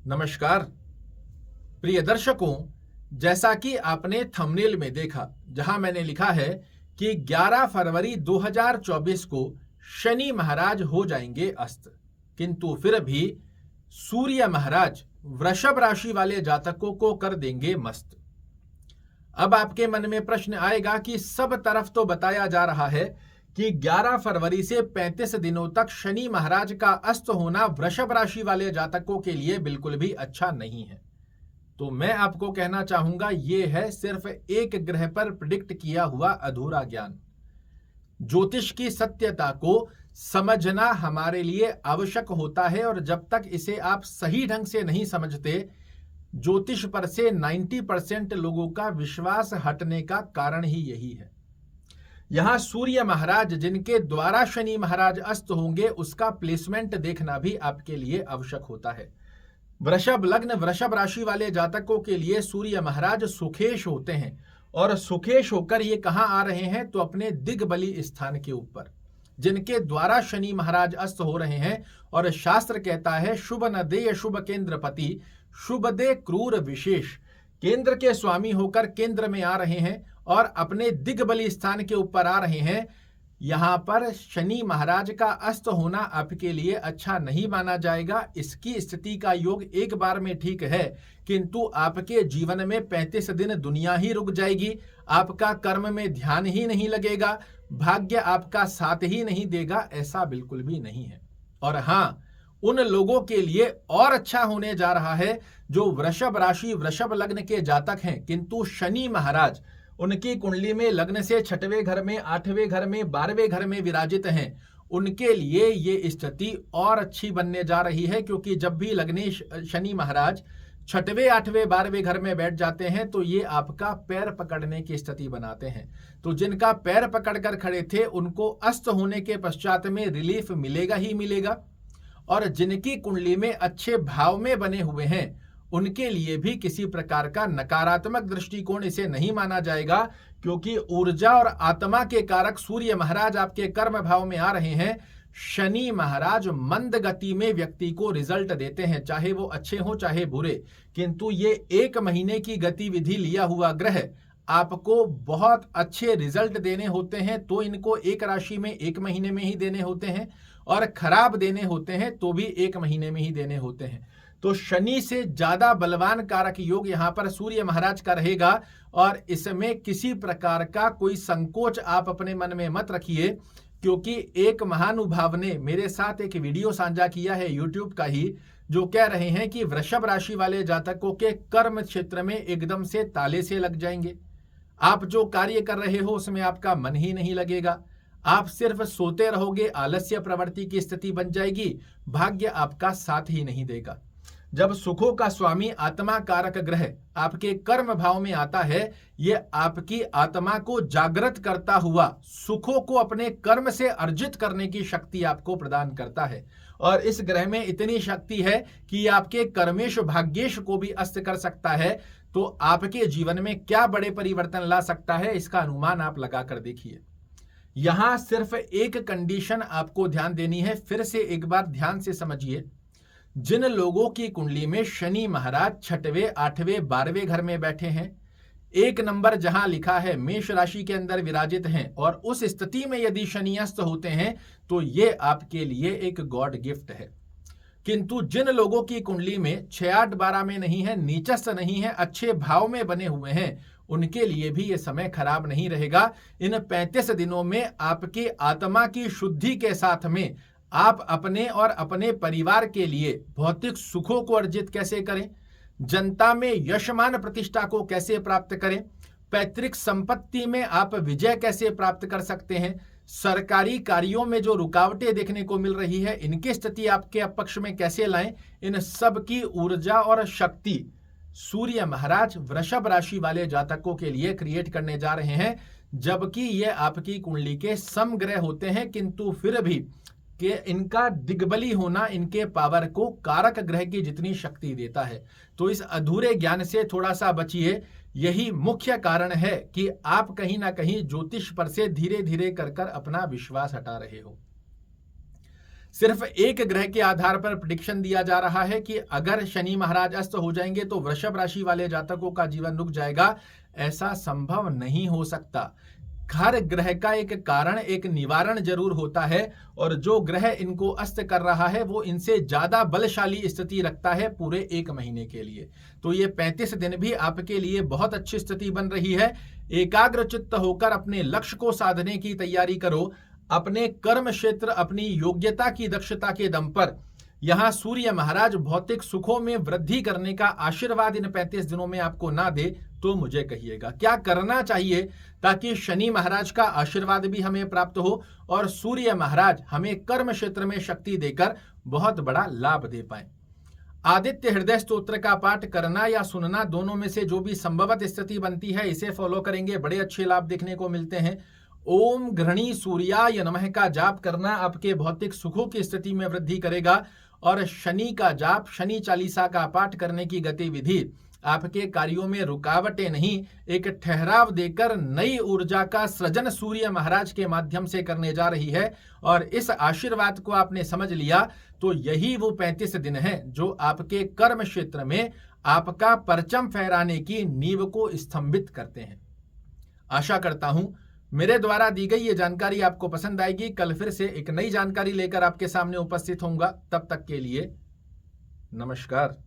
नमस्कार प्रिय दर्शकों, जैसा कि आपने थंबनेल में देखा, जहां मैंने लिखा है कि 11 फरवरी 2024 को शनि महाराज हो जाएंगे अस्त, किंतु फिर भी सूर्य महाराज वृषभ राशि वाले जातकों को कर देंगे मस्त। अब आपके मन में प्रश्न आएगा कि सब तरफ तो बताया जा रहा है कि 11 फरवरी से 35 दिनों तक शनि महाराज का अस्त होना वृषभ राशि वाले जातकों के लिए बिल्कुल भी अच्छा नहीं है। तो मैं आपको कहना चाहूंगा, ये है सिर्फ एक ग्रह पर प्रिडिक्ट किया हुआ अधूरा ज्ञान। ज्योतिष की सत्यता को समझना हमारे लिए आवश्यक होता है, और जब तक इसे आप सही ढंग से नहीं समझते, ज्योतिष पर से 90% लोगों का विश्वास हटने का कारण ही यही है। यहां सूर्य महाराज जिनके द्वारा शनि महाराज अस्त होंगे, उसका प्लेसमेंट देखना भी आपके लिए आवश्यक होता है। वृषभ लग्न वृषभ राशि वाले जातकों के लिए सूर्य महाराज सुखेश होते हैं, और सुखेश होकर ये कहां आ रहे हैं, तो अपने दिग्बली स्थान के ऊपर, जिनके द्वारा शनि महाराज अस्त हो रहे हैं। और शास्त्र कहता है, शुभ न दे शुभ केंद्रपति, शुभ दे क्रूर विशेष। केंद्र के स्वामी होकर केंद्र में आ रहे हैं और अपने दिग्बली स्थान के ऊपर आ रहे हैं। यहां पर शनि महाराज का अस्त होना आपके लिए अच्छा नहीं माना जाएगा। इसकी स्थिति का योग एक बार में ठीक है, किंतु आपके जीवन में 35 दिन दुनिया ही रुक जाएगी। आपका कर्म में ध्यान ही नहीं लगेगा, भाग्य आपका साथ ही नहीं देगा, ऐसा बिल्कुल भी नहीं है। और हाँ, उन लोगों के लिए और अच्छा होने जा रहा है जो वृषभ राशि वृषभ लग्न के जातक हैं, किंतु शनि महाराज उनकी कुंडली में लग्न से 6वें घर में, 8वें घर में, 12वें घर में विराजित हैं। उनके लिए ये स्थिति और अच्छी बनने जा रही है, क्योंकि जब भी लग्ने शनि महाराज 6वें, 8वें, 12वें घर में बैठ जाते हैं तो ये आपका पैर पकड़ने की स्थिति बनाते हैं। तो जिनका पैर पकड़कर खड़े थे, उनको अस्त होने के पश्चात में रिलीफ मिलेगा ही मिलेगा। और जिनकी कुंडली में अच्छे भाव में बने हुए हैं, उनके लिए भी किसी प्रकार का नकारात्मक दृष्टिकोण इसे नहीं माना जाएगा, क्योंकि ऊर्जा और आत्मा के कारक सूर्य महाराज आपके कर्म भाव में आ रहे हैं। शनि महाराज मंद गति में व्यक्ति को रिजल्ट देते हैं, चाहे वो अच्छे हो चाहे बुरे, किंतु ये 1 महीने की गतिविधि लिया हुआ ग्रह आपको बहुत अच्छे रिजल्ट देने होते हैं। तो इनको एक राशि में 1 महीने में ही देने होते हैं, और खराब देने होते हैं तो भी 1 महीने में ही देने होते हैं। तो शनि से ज्यादा बलवान कारक योग यहाँ पर सूर्य महाराज का रहेगा, और इसमें किसी प्रकार का कोई संकोच आप अपने मन में मत रखिए, क्योंकि एक महानुभाव ने मेरे साथ एक वीडियो साझा किया है यूट्यूब का ही, जो कह रहे हैं कि वृषभ राशि वाले जातकों के कर्म क्षेत्र में एकदम से ताले से लग जाएंगे। आप जो कार्य कर रहे हो उसमें आपका मन ही नहीं लगेगा, आप सिर्फ सोते रहोगे, आलस्य प्रवृत्ति की स्थिति बन जाएगी, भाग्य आपका साथ ही नहीं देगा। जब सुखों का स्वामी आत्मा कारक ग्रह आपके कर्म भाव में आता है, ये आपकी आत्मा को जागृत करता हुआ सुखों को अपने कर्म से अर्जित करने की शक्ति आपको प्रदान करता है। और इस ग्रह में इतनी शक्ति है कि आपके कर्मेश भाग्येश को भी अस्त कर सकता है। तो आपके जीवन में क्या बड़े परिवर्तन ला सकता है, इसका अनुमान आप लगा कर देखिए। यहां सिर्फ एक कंडीशन आपको ध्यान देनी है, फिर से एक बार ध्यान से समझिए। जिन लोगों की कुंडली में शनि महाराज 6वें, 8वें, 12वें घर में बैठे हैं, 1 नंबर जहां लिखा है मेष राशि के अंदर विराजित हैं, और उस स्थिति में यदि शनि अस्त होते हैं, तो ये आपके लिए एक गॉड गिफ्ट है। किंतु जिन लोगों की कुंडली में 6, 8, 12 में नहीं है, नीचस्थ नहीं है, अच्छे भाव में बने हुए हैं, उनके लिए भी ये समय खराब नहीं रहेगा। इन 35 दिनों में आपकी आत्मा की शुद्धि के साथ में आप अपने और अपने परिवार के लिए भौतिक सुखों को अर्जित कैसे करें, जनता में यशमान प्रतिष्ठा को कैसे प्राप्त करें, पैतृक संपत्ति में आप विजय कैसे प्राप्त कर सकते हैं, सरकारी कार्यों में जो रुकावटें देखने को मिल रही है, इनकी स्थिति आपके पक्ष में कैसे लाएं, इन सब की ऊर्जा और शक्ति सूर्य महाराज वृषभ राशि वाले जातकों के लिए क्रिएट करने जा रहे हैं। जबकि ये आपकी कुंडली के समग्रह होते हैं, किंतु फिर भी कि इनका दिग्बली होना इनके पावर को कारक ग्रह की जितनी शक्ति देता है। तो इस अधूरे ज्ञान से थोड़ा सा बचिए। यही मुख्य कारण है कि आप कहीं ना कहीं ज्योतिष पर से धीरे धीरे कर अपना विश्वास हटा रहे हो। सिर्फ एक ग्रह के आधार पर प्रेडिक्शन दिया जा रहा है कि अगर शनि महाराज अस्त हो जाएंगे तो वृषभ राशि वाले जातकों का जीवन रुक जाएगा। ऐसा संभव नहीं हो सकता। हर ग्रह का एक कारण, एक निवारण जरूर होता है, और जो ग्रह इनको अस्त कर रहा है वो इनसे ज्यादा बलशाली स्थिति रखता है पूरे 1 महीने के लिए। तो ये 35 दिन भी आपके लिए बहुत अच्छी स्थिति बन रही है। एकाग्रचित्त होकर अपने लक्ष्य को साधने की तैयारी करो। अपने कर्म क्षेत्र, अपनी योग्यता की दक्षता के दम पर यहां सूर्य महाराज भौतिक सुखों में वृद्धि करने का आशीर्वाद इन 35 दिनों में आपको ना दे तो मुझे कहिएगा क्या करना चाहिए ताकि शनि महाराज का आशीर्वाद भी हमें प्राप्त हो और सूर्य महाराज हमें कर्म क्षेत्र में शक्ति देकर बहुत बड़ा लाभ दे पाए। आदित्य हृदय स्तोत्र का पाठ करना या सुनना, दोनों में से जो भी संभवत स्थिति बनती है इसे फॉलो करेंगे, बड़े अच्छे लाभ देखने को मिलते हैं। ओम घृणी सूर्याय नमः का जाप करना आपके भौतिक सुखों की स्थिति में वृद्धि करेगा, और शनि का जाप, शनि चालीसा का पाठ करने की गतिविधि आपके कार्यों में रुकावटें नहीं, एक ठहराव देकर नई ऊर्जा का सृजन सूर्य महाराज के माध्यम से करने जा रही है। और इस आशीर्वाद को आपने समझ लिया तो यही वो 35 दिन है जो आपके कर्म क्षेत्र में आपका परचम फहराने की नींव को स्तंभित करते हैं। आशा करता हूं मेरे द्वारा दी गई ये जानकारी आपको पसंद आएगी। कल फिर से एक नई जानकारी लेकर आपके सामने उपस्थित होऊंगा। तब तक के लिए नमस्कार।